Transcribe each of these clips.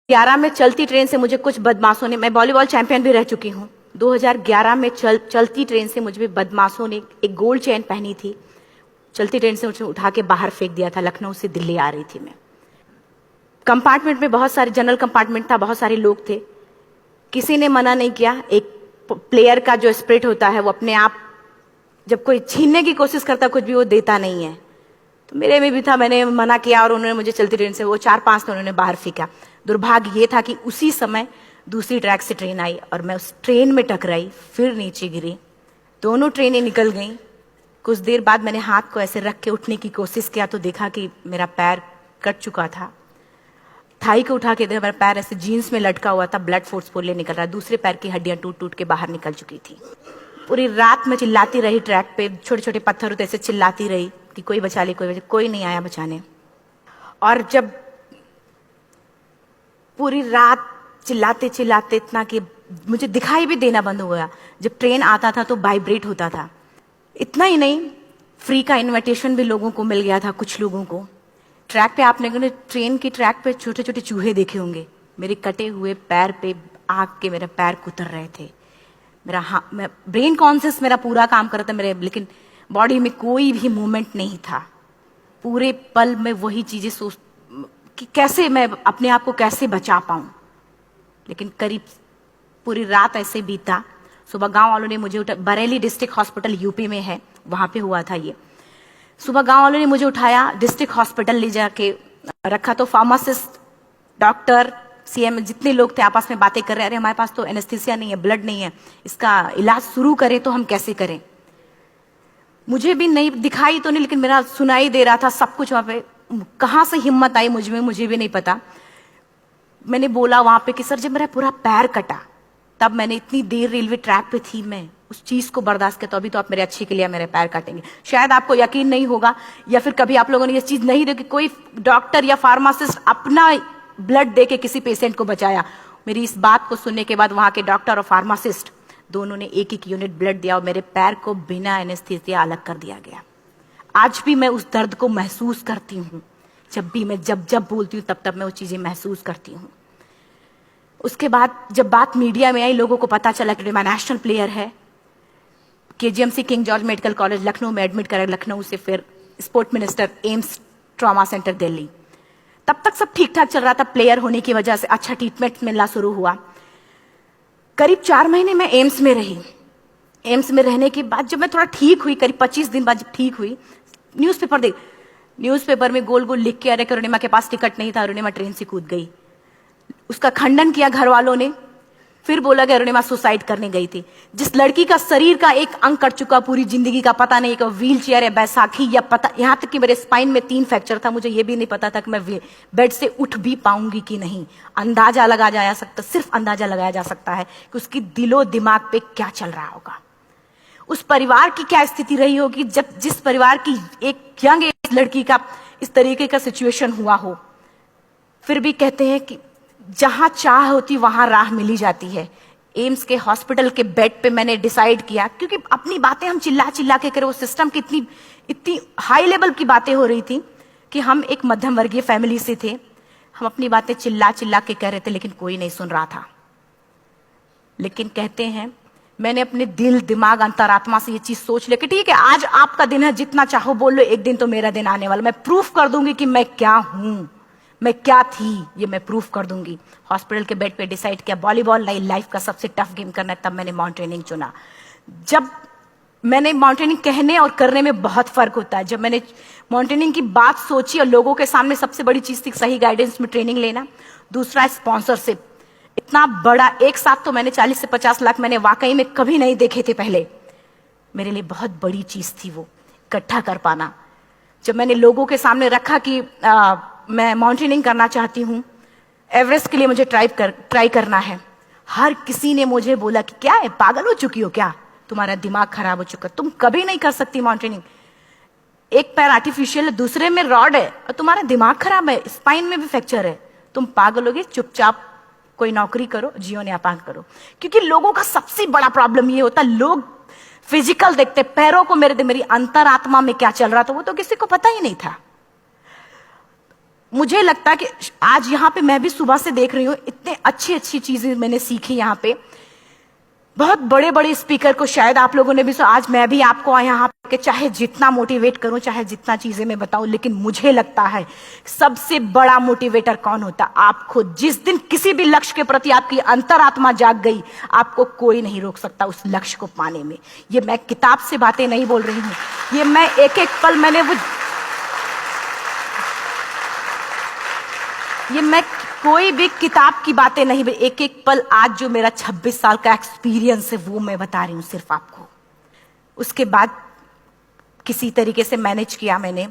2011 में चलती ट्रेन से मुझे कुछ बदमाशों ने, मैं वॉलीबॉल चैंपियन भी रह चुकी हूँ, 2011 में चलती ट्रेन से मुझे बदमाशों ने एक गोल्ड चेन पहनी थी, चलती ट्रेन से मुझे उठा के बाहर फेंक दिया था। लखनऊ से दिल्ली आ रही थी मैं। कंपार्टमेंट में बहुत सारे, जनरल कंपार्टमेंट था, बहुत सारे लोग थे, किसी ने मना नहीं किया। एक प्लेयर का जो स्पिरिट होता है वो अपने आप, जब कोई छीनने की कोशिश करता कुछ भी, वो देता नहीं है। तो मेरे में भी था, मैंने मना किया और उन्होंने मुझे चलती ट्रेन से वो 4-5 तो उन्होंने बाहर फेंका। दुर्भाग्य ये था कि उसी समय दूसरी ट्रैक से ट्रेन आई और मैं उस ट्रेन में टकराई, फिर नीचे गिरी, दोनों ट्रेनें निकल गईं। कुछ देर बाद मैंने हाथ को ऐसे रख के उठने की कोशिश किया तो देखा कि मेरा पैर कट चुका था। थाई को उठा के देखा, मेरा पैर ऐसे जीन्स में लटका हुआ था, ब्लड फोर्सफुली निकल रहा, दूसरे पैर की हड्डियां टूट टूट के बाहर निकल चुकी थी। पूरी रात मैं चिल्लाती रही ट्रैक पे, छोटे छोटे पत्थर होते ऐसे चिल्लाती रही कि कोई बचा ले, कोई नहीं आया बचाने। और जब पूरी रात चिल्लाते चिल्लाते इतना कि मुझे दिखाई भी देना बंद हो गया, जब ट्रेन आता था तो वाइब्रेट होता था। इतना ही नहीं, फ्री का इनविटेशन भी लोगों को मिल गया था, कुछ लोगों को। ट्रैक पे आपने ट्रेन की ट्रैक पे छोटे छोटे चूहे देखे होंगे, मेरे कटे हुए पैर पे आग के मेरे पैर कुतर रहे थे। मैं ब्रेन कॉन्शियस मेरा पूरा काम कर रहा था मेरे, लेकिन बॉडी में कोई भी मूवमेंट नहीं था। पूरे पल में वही चीजें सोच कि कैसे मैं अपने आप को कैसे बचा पाऊं। लेकिन करीब पूरी रात ऐसे बीता। सुबह गांव वालों ने मुझे बरेली डिस्ट्रिक्ट हॉस्पिटल यूपी में है, वहां पे हुआ था ये। सुबह गांव वालों ने मुझे उठाया, डिस्ट्रिक्ट हॉस्पिटल ले जाके रखा। तो फार्मासिस्ट, डॉक्टर, सीएम, जितने लोग थे आपस में बातें कर रहे, अरे हमारे पास तो एनेस्थीसिया नहीं है, ब्लड नहीं है, इसका इलाज शुरू करें तो हम कैसे करें। मुझे भी नहीं दिखाई तो नहीं, लेकिन मेरा सुनाई दे रहा था सब कुछ वहां पे। कहां से हिम्मत आई मुझ में, मुझे भी नहीं पता। मैंने बोला वहां पे कि सर जब मेरा पूरा पैर कटा, तब मैंने इतनी देर रेलवे ट्रैक पे थी, मैं उस चीज को बर्दाश्त किया, तो अभी तो आप मेरे अच्छे के लिए मेरे पैर काटेंगे। शायद आपको यकीन नहीं होगा, या फिर कभी आप लोगों ने ये चीज नहीं देखी, कोई डॉक्टर या फार्मासिस्ट अपना ब्लड दे के किसी पेशेंट को बचाया। मेरी इस बात को सुनने के बाद वहां के डॉक्टर और फार्मासिस्ट दोनों ने 1-1 यूनिट ब्लड दिया और मेरे पैर को बिना एनेस्थीसिया अलग कर दिया गया। आज भी मैं उस दर्द को महसूस करती हूँ। जब भी मैं जब बोलती हूँ तब मैं वो चीजें महसूस करती हूँ। उसके बाद जब बात मीडिया में आई, लोगों को पता चला कि मैं नेशनल प्लेयर है, KGMC king George medical college Lucknow में एडमिट करा, लखनऊ से फिर sport minister, AIIMS trauma centre Delhi. तब तक सब ठीक ठाक चल रहा था, प्लेयर होने की वजह से अच्छा ट्रीटमेंट मिलना शुरू हुआ। करीब 4 महीने मैं एम्स में रही। एम्स में रहने के बाद जब मैं थोड़ा ठीक हुई, करीब 25 दिन बाद जब ठीक हुई, न्यूज़पेपर में गोल गोल लिख के, अरे अरुणिमा के पास टिकट नहीं था, अरुणिमा ट्रेन से कूद गई। उसका खंडन किया घर वालों ने, फिर बोला कि अरुणिमा सुसाइड करने गई थी। जिस लड़की का शरीर का एक अंग कट चुका, पूरी जिंदगी का पता नहीं कि व्हील चेयर है, बैसाखी, या पता, यहां तक कि मेरे स्पाइन में 3 फ्रैक्चर था, मुझे यह भी नहीं पता था कि मैं बेड से उठ भी पाऊंगी कि नहीं। अंदाजा लगाया जा सकता, सिर्फ अंदाजा लगाया जा सकता है कि उसकी दिलो दिमाग पे क्या चल रहा होगा, उस परिवार की क्या स्थिति रही होगी, जब जिस परिवार की एक यंग एज लड़की का इस तरीके का सिचुएशन हुआ हो। फिर भी कहते हैं कि जहां चाह होती वहां राह मिली जाती है। एम्स के हॉस्पिटल के बेड पे मैंने डिसाइड किया, क्योंकि अपनी बातें हम चिल्ला चिल्ला के करें, वो सिस्टम की इतनी हाई लेवल की बातें हो रही थी कि हम एक मध्यम वर्गीय फैमिली से थे, हम अपनी बातें चिल्ला चिल्ला के कह रहे थे, लेकिन कोई नहीं सुन रहा था। लेकिन कहते हैं मैंने अपने दिल, दिमाग, अंतरात्मा से ये चीज सोच ली कि ठीक है, आज आपका दिन है, जितना चाहो बोल लो, एक दिन तो मेरा दिन आने वाला, मैं प्रूफ कर दूंगी कि मैं क्या हूं, मैं क्या थी, ये मैं प्रूफ कर दूंगी। हॉस्पिटल के बेड पे डिसाइड किया वॉलीबॉल नहीं, लाइफ का सबसे टफ गेम करना है, तब मैंने माउंटेनिंग चुना। जब मैंने माउंटेनिंग, कहने और करने में बहुत फर्क होता है। जब मैंने माउंटेनिंग की बात सोची और लोगों के सामने, सबसे बड़ी चीज थी सही गाइडेंस में ट्रेनिंग लेना, दूसरा स्पॉन्सरशिप। इतना बड़ा एक साथ तो मैंने 40 से 50 लाख मैंने वाकई में कभी नहीं देखे थे पहले। मेरे लिए बहुत बड़ी चीज थी वो इकट्ठा कर पाना। जब मैंने लोगों के सामने रखा कि मैं माउंटेनिंग करना चाहती हूँ, एवरेस्ट के लिए मुझे ट्राई करना है, हर किसी ने मुझे बोला कि क्या है, पागल हो चुकी हो क्या, तुम्हारा दिमाग खराब हो चुका, तुम कभी नहीं कर सकती माउंटेनिंग। एक पैर आर्टिफिशियल है, दूसरे में रॉड है, और तुम्हारा दिमाग खराब है, स्पाइन में भी फ्रैक्चर है, तुम पागल होगे, चुपचाप कोई नौकरी करो, जीवन यापन करो। क्योंकि लोगों का सबसे बड़ा प्रॉब्लम ये होता, लोग फिजिकल देखते, पैरों को, मेरी अंतरात्मा में क्या चल रहा था वो तो किसी को पता ही नहीं था। मुझे लगता है कि आज यहाँ पे मैं भी सुबह से देख रही हूँ, इतने अच्छी अच्छी चीजें मैंने सीखी यहाँ पे। बहुत बड़े बड़े स्पीकर को शायद आप लोगों ने भी आज मैं भी आपको यहाँ पे चाहे जितना मोटिवेट करूं, चाहे जितना चीजें मैं बताऊं, लेकिन मुझे लगता है सबसे बड़ा मोटिवेटर कौन होता? आप खुद। जिस दिन किसी भी लक्ष्य के प्रति आपकी अंतरात्मा जाग गई, आपको कोई नहीं रोक सकता उस लक्ष्य को पाने में। ये मैं किताब से बातें नहीं बोल रही हूं, ये मैं एक एक पल मैं कोई भी किताब की बातें नहीं, एक एक पल आज जो मेरा 26 साल का एक्सपीरियंस है वो मैं बता रही हूं सिर्फ आपको। उसके बाद किसी तरीके से मैनेज किया मैंने।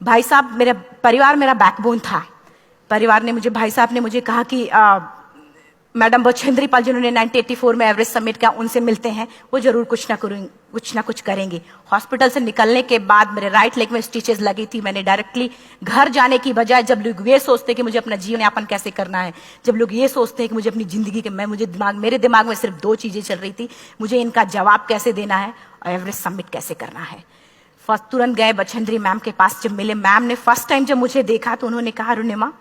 भाई साहब, मेरा परिवार मेरा बैकबोन था। परिवार ने मुझे, भाई साहब ने मुझे कहा कि मैडम बछेंद्री पाल जिन्होंने 1984 में एवरेस्ट समिट किया, उनसे मिलते हैं, वो जरूर कुछ ना कुछ करेंगे। हॉस्पिटल से निकलने के बाद मेरे राइट लेग में स्टिचेस लगी थी। मैंने डायरेक्टली घर जाने की बजाय, जब लोग ये सोचते हैं कि मुझे अपना जीवन यापन कैसे करना है, जब लोग ये सोचते हैं कि मुझे अपनी जिंदगी के मेरे दिमाग में सिर्फ 2 चीजें चल रही थी, मुझे इनका जवाब कैसे देना है और एवरेस्ट समिट कैसे करना है। फर्स्ट तुरंत गए बछेंद्री मैम के पास। जब मिले, मैम ने फर्स्ट टाइम जब मुझे देखा तो उन्होंने कहा, अरुणिमा,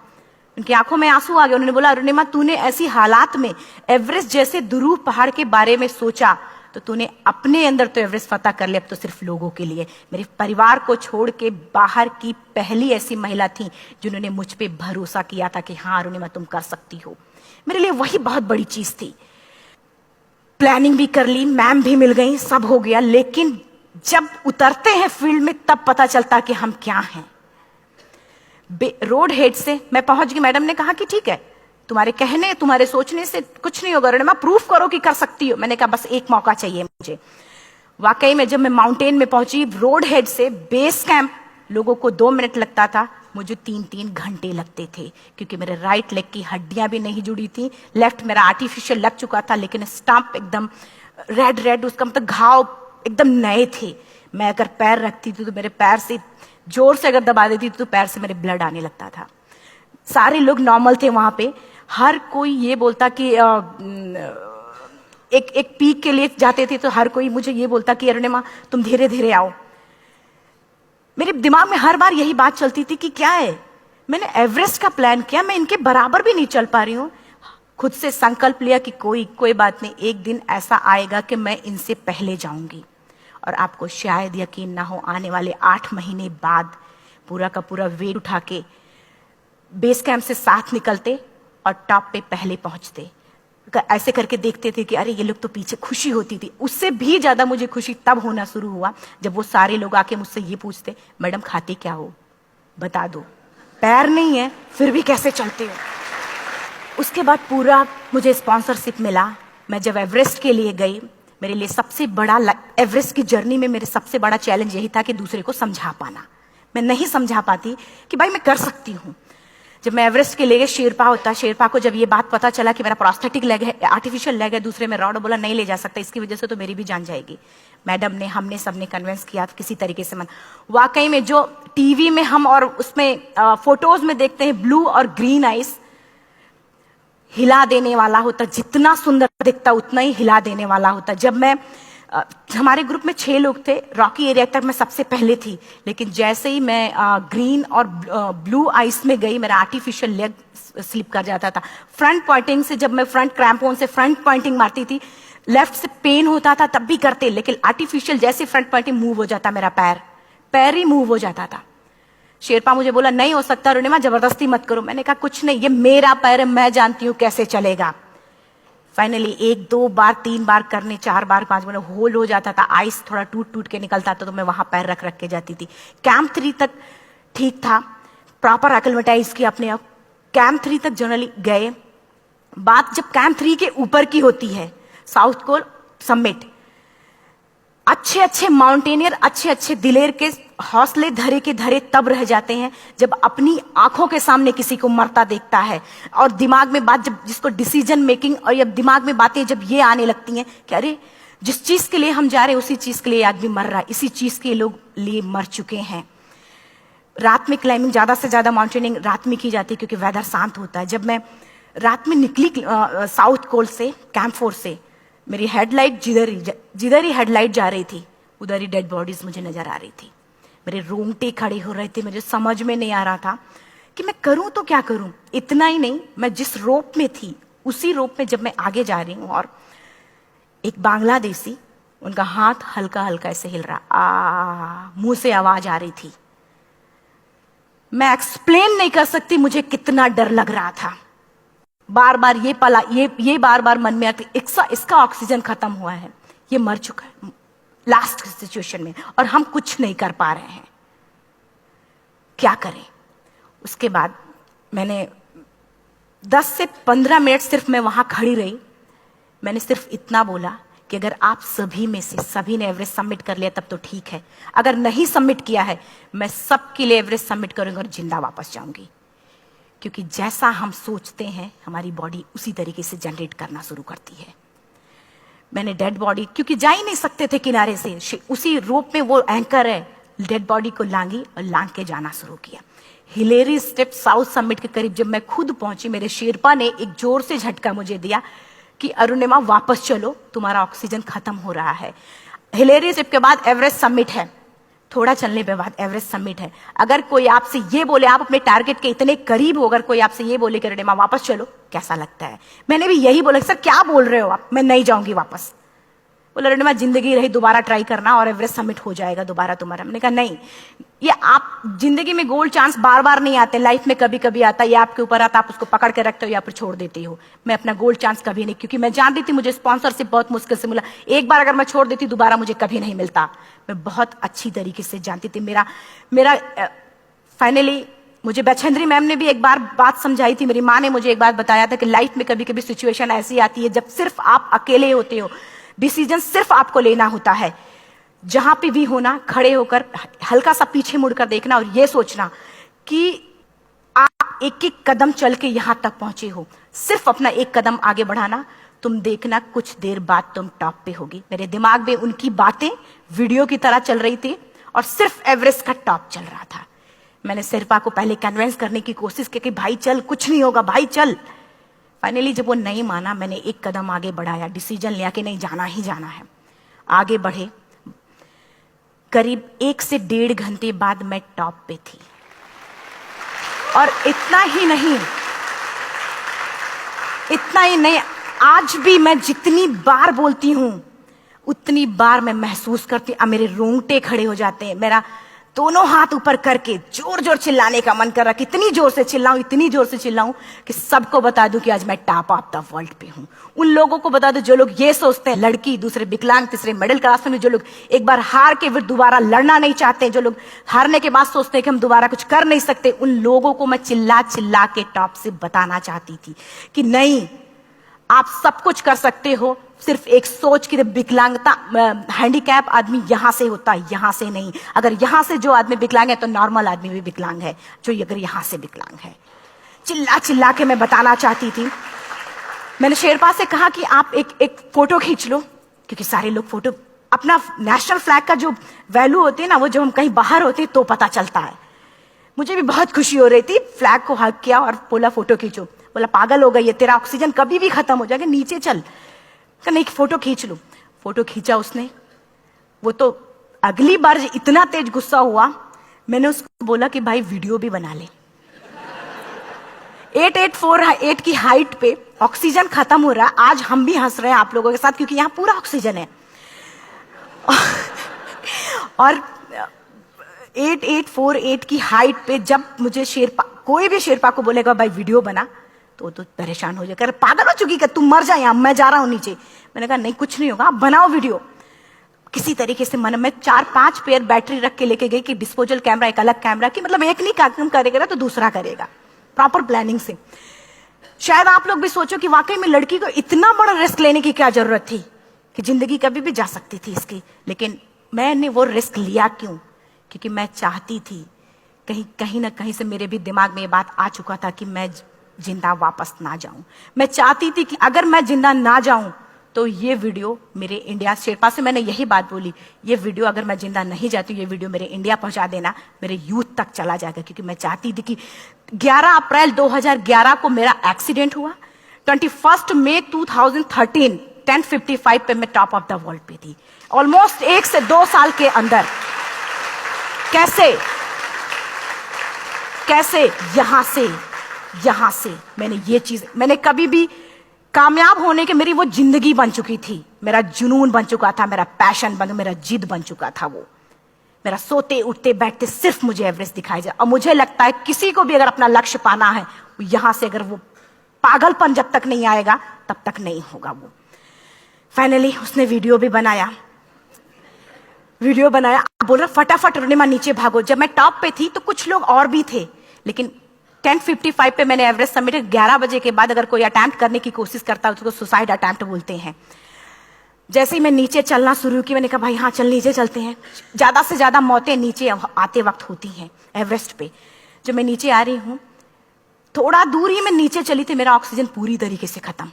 उनकी आंखों में आंसू आ गए। उन्होंने बोला, अरुणिमा, तूने ऐसी हालात में एवरेस्ट जैसे दुरूह पहाड़ के बारे में सोचा तो तूने अपने अंदर तो एवरेस्ट फतह कर लिया, अब तो सिर्फ लोगों के लिए। मेरे परिवार को छोड़ के बाहर की पहली ऐसी महिला थी जिन्होंने मुझ पे भरोसा किया था कि हाँ अरुणिमा, तुम कर सकती हो। मेरे लिए वही बहुत बड़ी चीज थी। प्लानिंग भी कर ली, मैम भी मिल गई, सब हो गया। लेकिन जब उतरते हैं फील्ड में तब पता चलता कि हम क्या हैं। रोड हेड से मैं पहुंच गई। मैडम ने कहा कि ठीक है, तुम्हारे कहने तुम्हारे सोचने से कुछ नहीं होगा अरुणिमा, प्रूफ करो कि कर सकती हो। मैंने कहा बस एक मौका चाहिए मुझे। वाकई में जब मैं माउंटेन में पहुंची, रोड हेड से बेस कैंप लोगों को 2 मिनट लगता था, मुझे 3-3 घंटे लगते थे, क्योंकि मेरे राइट लेग की हड्डियां भी नहीं जुड़ी थी। लेफ्ट मेरा आर्टिफिशियल लग चुका था, लेकिन स्टंप एकदम रेड, उसका मतलब घाव एकदम नए थे। मैं अगर पैर रखती थी तो मेरे पैर से जोर से अगर दबा देती तो पैर से मेरे ब्लड आने लगता था। सारे लोग नॉर्मल थे वहां पे। हर कोई ये बोलता कि एक पीक के लिए जाते थे तो हर कोई मुझे ये बोलता कि अरुणिमा, तुम धीरे धीरे आओ। मेरे दिमाग में हर बार यही बात चलती थी कि क्या है, मैंने एवरेस्ट का प्लान किया, मैं इनके बराबर भी नहीं चल पा रही हूँ। खुद से संकल्प लिया कि कोई बात नहीं, एक दिन ऐसा आएगा कि मैं इनसे पहले जाऊंगी। और आपको शायद यकीन ना हो, आने वाले 8 महीने बाद पूरा का पूरा वेट उठा के बेस कैंप से साथ निकलते और टॉप पे पहले पहुंचते। ऐसे करके देखते थे कि अरे ये लोग तो पीछे। खुशी होती थी। उससे भी ज्यादा मुझे खुशी तब होना शुरू हुआ जब वो सारे लोग आके मुझसे ये पूछते, मैडम खाते क्या हो, बता दो। पैर नहीं है फिर भी कैसे चलते हो। उसके बाद पूरा मुझे स्पॉन्सरशिप मिला। मैं जब एवरेस्ट के लिए गई, मेरे लिए सबसे बड़ा, एवरेस्ट की जर्नी में मेरे सबसे बड़ा चैलेंज यही था कि दूसरे को समझा पाना। मैं नहीं समझा पाती कि भाई मैं कर सकती हूँ। जब मैं एवरेस्ट के लिए गई, शेरपा को जब ये बात पता चला कि मेरा प्रोस्थेटिक लेग है, आर्टिफिशियल लेग है, दूसरे में रॉड, बोला नहीं ले जा सकता, इसकी वजह से तो मेरी भी जान जाएगी। मैडम ने, हमने सबने कन्विंस किया किसी तरीके से। मन वाकई में जो टीवी में हम और उसमें फोटोज में देखते हैं, ब्लू और ग्रीन आइस हिला देने वाला होता, जितना सुंदर दिखता उतना ही हिला देने वाला होता। जब मैं हमारे ग्रुप में 6 लोग थे, रॉकी एरिया तक मैं सबसे पहले थी, लेकिन जैसे ही मैं ग्रीन और ब्लू आइस में गई, मेरा आर्टिफिशियल लेग स्लिप कर जाता था। फ्रंट पॉइंटिंग से, जब मैं फ्रंट क्रैम्पोन से फ्रंट पॉइंटिंग मारती थी, लेफ्ट से पेन होता था तब भी करते, लेकिन आर्टिफिशियल जैसे फ्रंट पॉइंटिंग मूव हो जाता, मेरा पैर ही मूव हो जाता था। शेरपा मुझे बोला नहीं हो सकता अरुणिमा, जबरदस्ती मत करो। मैंने कहा कुछ नहीं, ये मेरा पैर है, मैं जानती हूं कैसे चलेगा। फाइनली 1, 2 बार, 3 बार करने, 4 बार, 5 बार होल हो जाता था। आइस थोड़ा टूट के निकलता था तो मैं वहां पैर रख के जाती थी। कैंप 3 तक ठीक था, प्रॉपर एक्लेमेटाइज किया अपने आप। कैंप 3 तक जनरली गए। बात जब कैंप 3 के ऊपर की होती है, साउथ कोल समिट, अच्छे माउंटेनियर, अच्छे दिलेर के हौसले धरे के धरे तब रह जाते हैं जब अपनी आंखों के सामने किसी को मरता देखता है। और दिमाग में बात, जब जिसको डिसीजन मेकिंग, और जब दिमाग में बातें जब ये आने लगती हैं कि अरे जिस चीज के लिए हम जा रहे हैं उसी चीज के लिए आदमी मर रहा है, इसी चीज के लोग लिए मर चुके हैं। रात में क्लाइंबिंग, ज्यादा से ज्यादा माउंटेनिंग रात में की जाती है क्योंकि वेदर शांत होता है। जब मैं रात में निकली साउथ कोल से, कैंप 4 से, मेरी हेडलाइट जिधर ही हेडलाइट जा रही थी उधर ही डेड बॉडीज मुझे नजर आ रही थी। मेरे रोंगटे खड़े हो रहे थे। मुझे समझ में नहीं आ रहा था कि मैं करूं तो क्या करूं। इतना ही नहीं, मैं जिस रोप में थी उसी रोप में जब मैं आगे जा रही हूं और एक बांग्लादेशी, उनका हाथ हल्का हल्का ऐसे हिल रहा, मुंह से आवाज आ रही थी। मैं एक्सप्लेन नहीं कर सकती मुझे कितना डर लग रहा था। बार बार ये बार बार मन में आती, इसका ऑक्सीजन खत्म हुआ है, ये मर चुका है लास्ट सिचुएशन में, और हम कुछ नहीं कर पा रहे हैं, क्या करें। उसके बाद मैंने 10 से 15 मिनट सिर्फ मैं वहां खड़ी रही। मैंने सिर्फ इतना बोला कि अगर आप सभी में से सभी ने एवरेस्ट सबमिट कर लिया तब तो ठीक है, अगर नहीं सबमिट किया है मैं सबके लिए एवरेस्ट सबमिट करूंगी और जिंदा वापस जाऊंगी। क्योंकि जैसा हम सोचते हैं हमारी बॉडी उसी तरीके से जनरेट करना शुरू करती है। मैंने डेड बॉडी, क्योंकि जा ही नहीं सकते थे किनारे से, उसी रोप में वो एंकर है, डेड बॉडी को लांगी और लांग के जाना शुरू किया। हिलेरी स्टेप साउथ समिट के करीब जब मैं खुद पहुंची, मेरे शेरपा ने एक जोर से झटका मुझे दिया कि अरुणिमा वापस चलो, तुम्हारा ऑक्सीजन खत्म हो रहा है। हिलेरी स्टेप के बाद एवरेस्ट समिट है, थोड़ा चलने के बाद एवरेस्ट समिट है। अगर कोई आपसे ये बोले, आप अपने टारगेट के इतने करीब हो, अगर कोई आपसे ये बोले कि अरुणिमा वापस चलो, कैसा लगता है। मैंने भी यही बोला, सर क्या बोल रहे हो आप, मैं नहीं जाऊंगी वापस। बोला अरुणिमा जिंदगी रही, दोबारा ट्राई करना और एवरेस्ट समिट हो जाएगा दोबारा तुम्हारा। मैंने कहा नहीं, ये आप जिंदगी में गोल्ड चांस बार बार नहीं आते, लाइफ में कभी कभी आता है, ये आपके ऊपर आता, आप उसको पकड़ के रखते हो या फिर छोड़ देते हो। मैं अपना गोल्ड चांस कभी नहीं, क्योंकि मैं जानती थी मुझे स्पॉन्सरशिप बहुत मुश्किल से मिला, एक बार अगर मैं छोड़ देती दोबारा मुझे कभी नहीं मिलता। मैं बहुत अच्छी तरीके से जानती थी। मेरा फाइनली मुझे बछेंद्री मैम ने भी एक बार बात समझाई थी, मेरी माँ ने मुझे एक बात बताया था कि लाइफ में कभी कभी सिचुएशन ऐसी आती है जब सिर्फ आप अकेले होते हो, डिसीजन सिर्फ आपको लेना होता है। जहां पे भी होना, खड़े होकर हल्का सा पीछे मुड़कर देखना और ये सोचना कि आप एक एक कदम चल के यहां तक पहुंचे हो, सिर्फ अपना एक कदम आगे बढ़ाना, तुम देखना कुछ देर बाद तुम टॉप पे होगी। मेरे दिमाग में उनकी बातें वीडियो की तरह चल रही थी और सिर्फ एवरेस्ट का टॉप चल रहा था। मैंने शेरपा को पहले कन्विंस करने की कोशिश की कि भाई चल, कुछ नहीं होगा भाई चल। फाइनली जब वो नहीं माना, मैंने एक कदम आगे बढ़ाया, डिसीजन लिया कि नहीं, जाना ही जाना है। आगे बढ़े, करीब 1 से 1.5 घंटे बाद मैं टॉप पे थी। और इतना ही नहीं, आज भी मैं जितनी बार बोलती हूं उतनी बार मैं महसूस करती हूं, मेरे रोंगटे खड़े हो जाते हैं, मेरा दोनों हाथ ऊपर करके जोर जोर चिल्लाने का मन कर रहा, कितनी जोर से चिल्लाऊं कि सबको बता दूं कि आज मैं टॉप ऑफ द वर्ल्ड पे हूं। उन लोगों को बता दूं जो लोग ये सोचते हैं, लड़की, दूसरे विकलांग, तीसरे मिडिल क्लास में, जो लोग एक बार हार के फिर दोबारा लड़ना नहीं चाहते, जो लोग हारने के बाद सोचते हैं कि हम दोबारा कुछ कर नहीं सकते, उन लोगों को मैं चिल्ला चिल्ला के टॉप से बताना चाहती थी कि नहीं, आप सब कुछ कर सकते हो। सिर्फ एक सोच की विकलांगता, हैंडीकैप आदमी यहां से होता है, यहां से नहीं। अगर यहां से जो आदमी विकलांग है तो नॉर्मल आदमी भी विकलांग है, जो अगर यहां से विकलांग है। चिल्ला चिल्ला के मैं बताना चाहती थी। मैंने शेरपा से कहा कि आप एक फोटो खींच लो, क्योंकि सारे लोग फोटो, अपना नेशनल फ्लैग का जो वैल्यू होती है ना, वो जो हम कहीं बाहर होते हैं तो पता चलता है। मुझे भी बहुत खुशी हो रही थी, फ्लैग को हग किया और बोला फोटो खींचो। बोला पागल हो गई है, तेरा ऑक्सीजन कभी भी खत्म हो जाएगा, नीचे चल। नहीं, फोटो खींच लो। फोटो खींचा उसने। वो तो अगली बार इतना तेज गुस्सा हुआ, मैंने उसको बोला कि भाई वीडियो भी बना ले। 8848 की हाइट पे ऑक्सीजन खत्म हो रहा है, आज हम भी हंस रहे हैं आप लोगों के साथ क्योंकि यहां पूरा ऑक्सीजन है। और 8848 की हाइट पे जब मुझे शेरपा, कोई भी शेरपा को बोलेगा भाई वीडियो बना, तो परेशान हो जाएगा, पागल हो चुकी है, तुम मर जाए, यहां मैं जा रहा हूं नीचे। मैंने कहा नहीं, कुछ नहीं होगा, आप बनाओ वीडियो। किसी तरीके से मन में 4-5 पेयर बैटरी रख के लेके गई कि डिस्पोजल कैमरा, एक अलग कैमरा की, मतलब एक नहीं काम करेगा तो दूसरा करेगा, प्रॉपर प्लानिंग से। शायद आप लोग भी सोचो कि वाकई में लड़की को इतना बड़ा रिस्क लेने की क्या जरूरत थी, कि जिंदगी कभी भी जा सकती थी इसकी। लेकिन मैंने वो रिस्क लिया क्यों? क्योंकि मैं चाहती थी, कहीं ना कहीं से मेरे भी दिमाग में ये बात आ चुका था कि मैं जिंदा वापस ना जाऊं। मैं चाहती थी कि अगर मैं जिंदा ना जाऊं तो ये वीडियो मेरे इंडिया, शेरपा से मैंने यही बात बोली, ये वीडियो अगर मैं जिंदा नहीं जाती, ये वीडियो मेरे इंडिया पहुंचा देना, मेरे यूथ तक चला जाएगा। क्योंकि मैं चाहती थी कि 11 अप्रैल 2011 को मेरा एक्सीडेंट हुआ, 21 मई 2013 10:55 पे मैं टॉप ऑफ द वर्ल्ड पे थी। ऑलमोस्ट 1 से 2 साल के अंदर कैसे कैसे? यहां से मैंने ये चीज, मैंने कभी भी कामयाब होने के, मेरी वो जिंदगी बन चुकी थी, मेरा जुनून बन चुका था, मेरा पैशन मेरा जिद बन चुका था। वो मेरा सोते उठते बैठते सिर्फ मुझे एवरेस्ट दिखाई जाए। और मुझे लगता है किसी को भी अगर अपना लक्ष्य पाना है, यहां से अगर वो पागलपन जब तक नहीं आएगा तब तक नहीं होगा। वो फाइनली उसने वीडियो बनाया, बोल रहा फटाफट अरुणिमा नीचे भागो। जब मैं टॉप पे थी तो कुछ लोग और भी थे, लेकिन 10:55 पे मैंने एवरेस्ट समिट, 11 बजे के बाद अगर कोई अटेम्प्ट करने की कोशिश करता है उसको सुसाइड अटेम्प्ट बोलते हैं। जैसे ही मैं नीचे चलना शुरू की, मैंने कहा भाई हाँ चल नीचे चलते हैं। ज्यादा से ज्यादा मौतें नीचे आते वक्त होती हैं एवरेस्ट पे। जब मैं नीचे आ रही हूं, थोड़ा दूर ही मैं नीचे चली थी, मेरा ऑक्सीजन पूरी तरीके से खत्म।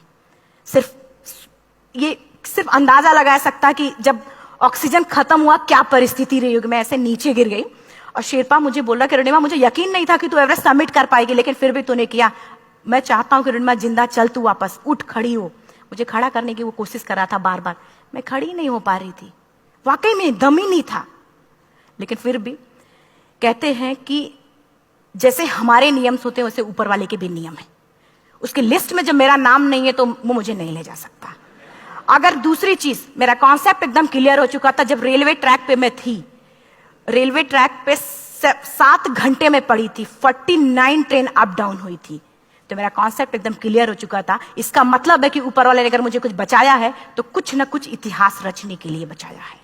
सिर्फ अंदाजा लगाया सकता कि जब ऑक्सीजन खत्म हुआ क्या परिस्थिति रही होगी। मैं ऐसे नीचे गिर गई और शेरपा मुझे बोल रहा कि अरुणिमा मुझे यकीन नहीं था कि तू एवरेस्ट समिट कर पाएगी, लेकिन फिर भी तूने किया। मैं चाहता हूं कि अरुणिमा जिंदा चल, तू वापस उठ, खड़ी हो। मुझे खड़ा करने की वो कोशिश कर रहा था बार बार, मैं खड़ी नहीं हो पा रही थी, वाकई में दम ही नहीं था। लेकिन फिर भी कहते हैं कि जैसे हमारे नियम होते हैं वैसे ऊपर वाले के भी नियम है। उसकी लिस्ट में जब मेरा नाम नहीं है तो वो मुझे नहीं ले जा सकता। अगर दूसरी चीज, मेरा कॉन्सेप्ट एकदम क्लियर हो चुका था। जब रेलवे ट्रैक पे मैं थी, रेलवे ट्रैक पे 7 घंटे में पड़ी थी, 49 ट्रेन अप डाउन हुई थी, तो मेरा कॉन्सेप्ट एकदम क्लियर हो चुका था। इसका मतलब है कि ऊपर वाले ने अगर मुझे कुछ बचाया है तो कुछ ना कुछ इतिहास रचने के लिए बचाया है।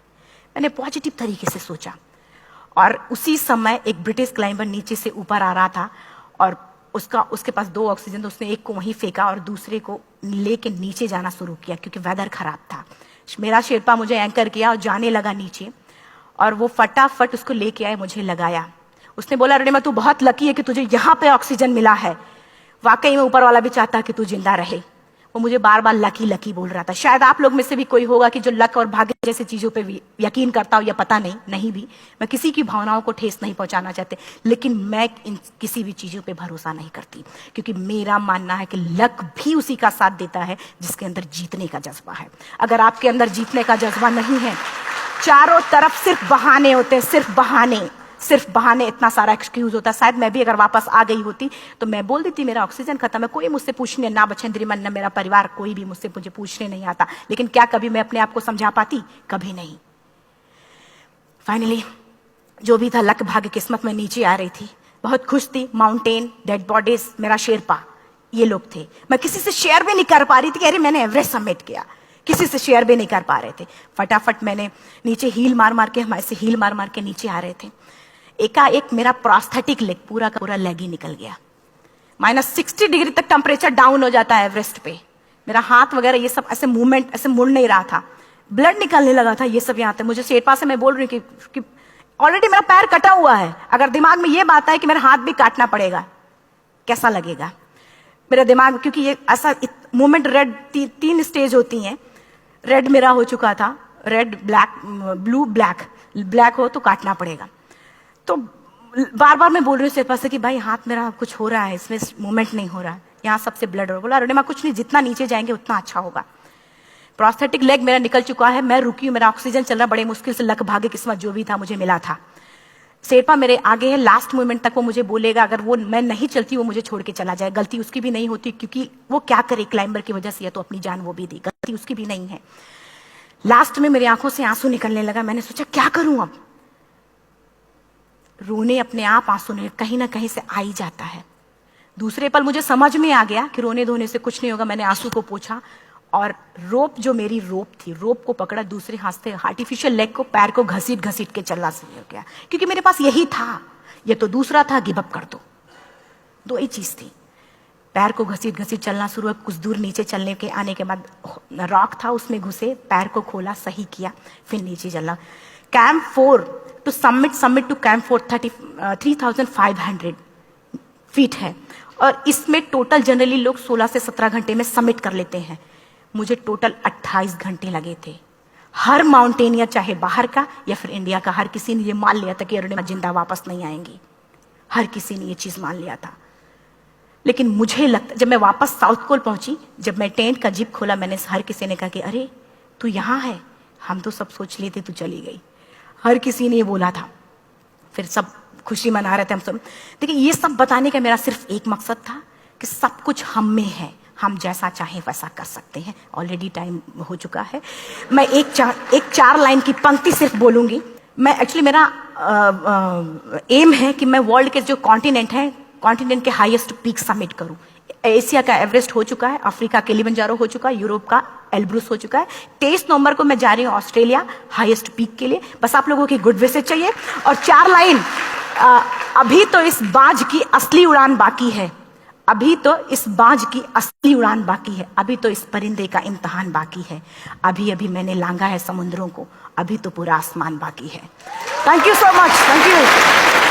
मैंने पॉजिटिव तरीके से सोचा। और उसी समय एक ब्रिटिश क्लाइंबर नीचे से ऊपर आ रहा था और उसके पास 2 ऑक्सीजन, तो उसने एक को वहीं फेंका और दूसरे को लेके नीचे जाना शुरू किया क्योंकि वेदर खराब था। मेरा शेरपा मुझे एंकर किया और जाने लगा नीचे, और वो फटाफट उसको लेके आए, मुझे लगाया। उसने बोला अरुणिमा तू बहुत लकी है कि तुझे यहाँ पे ऑक्सीजन मिला है, वाकई में ऊपर वाला भी चाहता कि तू जिंदा रहे। वो मुझे बार बार लकी लकी बोल रहा था। शायद आप लोग में से भी कोई होगा कि जो लक और भाग्य जैसी चीजों पे भी यकीन करता हो, या पता नहीं भी। मैं किसी की भावनाओं को ठेस नहीं पहुंचाना चाहते, लेकिन मैं इन किसी भी चीजों पे भरोसा नहीं करती, क्योंकि मेरा मानना है कि लक भी उसी का साथ देता है जिसके अंदर जीतने का जज्बा है। अगर आपके अंदर जीतने का जज्बा नहीं है, चारों तरफ सिर्फ बहाने होते हैं, सिर्फ बहाने, इतना सारा एक्सक्यूज होता है। शायद मैं भी अगर वापस आ गई होती तो मैं बोल देती मेरा ऑक्सीजन खत्म है, कोई मुझसे पूछने ना बचेंद्री मन ना मेरा परिवार, कोई भी मुझे पूछने नहीं आता। लेकिन क्या कभी मैं अपने आप को समझा पाती? कभी नहीं। फाइनली जो भी था, लक भाग्य किस्मत में नीचे आ रही थी, बहुत खुश थी। माउंटेन, डेड बॉडीज, मेरा शेरपा, ये लोग थे। मैं किसी से शेयर भी नहीं कर पा रही थी कि अरे मैंने एवरेस्ट समिट किया, किसी से शेयर भी नहीं कर पा रहे थे। फटाफट मैंने नीचे हील मार मार के नीचे आ रहे थे। एकाएक मेरा प्रोस्थेटिक लेग, पूरा का पूरा लेग ही निकल गया। -60 डिग्री तक टेम्परेचर डाउन हो जाता है एवरेस्ट पे। मेरा हाथ वगैरह ये सब ऐसे मूवमेंट, ऐसे मुड़ नहीं रहा था, ब्लड निकलने लगा था, ये सब यहाँ थे। मुझे शेरपा से मैं बोल रही हूँ कि ऑलरेडी मेरा पैर कटा हुआ है, अगर दिमाग में ये बात है कि मेरा हाथ भी काटना पड़ेगा, कैसा लगेगा मेरा दिमाग? क्योंकि ये ऐसा मूवमेंट, रेड 3 स्टेज होती हैं। रेड मेरा हो चुका था, रेड, ब्लैक, ब्लू, ब्लैक हो तो काटना पड़ेगा। तो बार बार मैं बोल रही हूँ शेरपा से कि भाई हाथ मेरा कुछ हो रहा है, इसमें मूवमेंट नहीं हो रहा है, यहाँ सबसे ब्लड हो रहा है। बोला अरुणिमा कुछ नहीं, जितना नीचे जाएंगे उतना अच्छा होगा। प्रोस्थेटिक लेग मेरा निकल चुका है, मैं रुकी हूँ, मेरा ऑक्सीजन चल रहा, बड़े मुश्किल से लक भाग्य किस्मत जो भी था मुझे मिला था। शेरपा मेरे आगे है, लास्ट मोमेंट तक वो मुझे बोलेगा, अगर वो मैं नहीं चलती वो मुझे छोड़ के चला जाए। गलती उसकी भी नहीं होती, क्योंकि वो क्या करे क्लाइंबर की वजह से, या तो अपनी जान वो भी दी, गलती उसकी भी नहीं है। लास्ट में मेरी आंखों से आंसू निकलने लगा। मैंने सोचा क्या करूं अब, रोने अपने आप आंसू ने कहीं ना कहीं से आ ही जाता है। दूसरे पल मुझे समझ में आ गया कि रोने धोने से कुछ नहीं होगा। मैंने आंसू को पोंछा और रोप, जो मेरी रोप थी, रोप को पकड़ा, दूसरे हाथ से आर्टिफिशियल लेग को, पैर को घसीट घसीट के चलना शुरू हो गया, क्योंकि मेरे पास यही था। ये तो दूसरा था, गिव अप कर दो ही चीज थी। पैर को घसीट घसीट चलना शुरू हुआ। कुछ दूर नीचे चलने के आने के बाद रॉक था, उसमें घुसे, पैर को खोला, सही किया, फिर नीचे चला। Camp 4 to summit to camp 4 3,500 feet है, और इसमें टोटल जनरली लोग 16 से 17 घंटे में समिट कर लेते हैं। मुझे टोटल 28 घंटे लगे थे। हर माउंटेनियर, चाहे बाहर का या फिर इंडिया का, हर किसी ने ये मान लिया था कि अरुणिमा जिंदा वापस नहीं आएंगी। हर किसी ने ये चीज मान लिया था। लेकिन मुझे लगता, जब मैं वापस साउथ पोल पहुंची, जब मैं टेंट का जिप खोला, मैंने हर किसी ने कहा कि अरे तू यहाँ है, हम तो सब सोच लिए थे तू चली गई। हर किसी ने ये बोला था। फिर सब खुशी मना रहे थे हम सब। देखिए, ये सब बताने का मेरा सिर्फ एक मकसद था कि सब कुछ हम में है, हम जैसा चाहें वैसा कर सकते हैं। ऑलरेडी टाइम हो चुका है। मैं एक चार लाइन की पंक्ति सिर्फ बोलूंगी। मैं एक्चुअली मेरा एम है कि मैं वर्ल्ड के जो कॉन्टिनेंट हैं, कॉन्टिनेंट के हाईएस्ट पीक समिट करूं। एशिया का एवरेस्ट हो चुका है, अफ्रीका किलिमंजारो हो चुका है, यूरोप का एल्ब्रूस हो चुका है। 23 नवंबर को मैं जा रही हूँ ऑस्ट्रेलिया हाईएस्ट पीक के लिए। बस आप लोगों की गुड विशेस चाहिए। और 4 लाइन, अभी तो इस बाज की असली उड़ान बाकी है, अभी तो इस बाज की असली उड़ान बाकी है, अभी तो इस परिंदे का इम्तहान बाकी है, अभी अभी मैंने लांघा है समुद्रों को, अभी तो पूरा आसमान बाकी है। Thank you so much, thank you.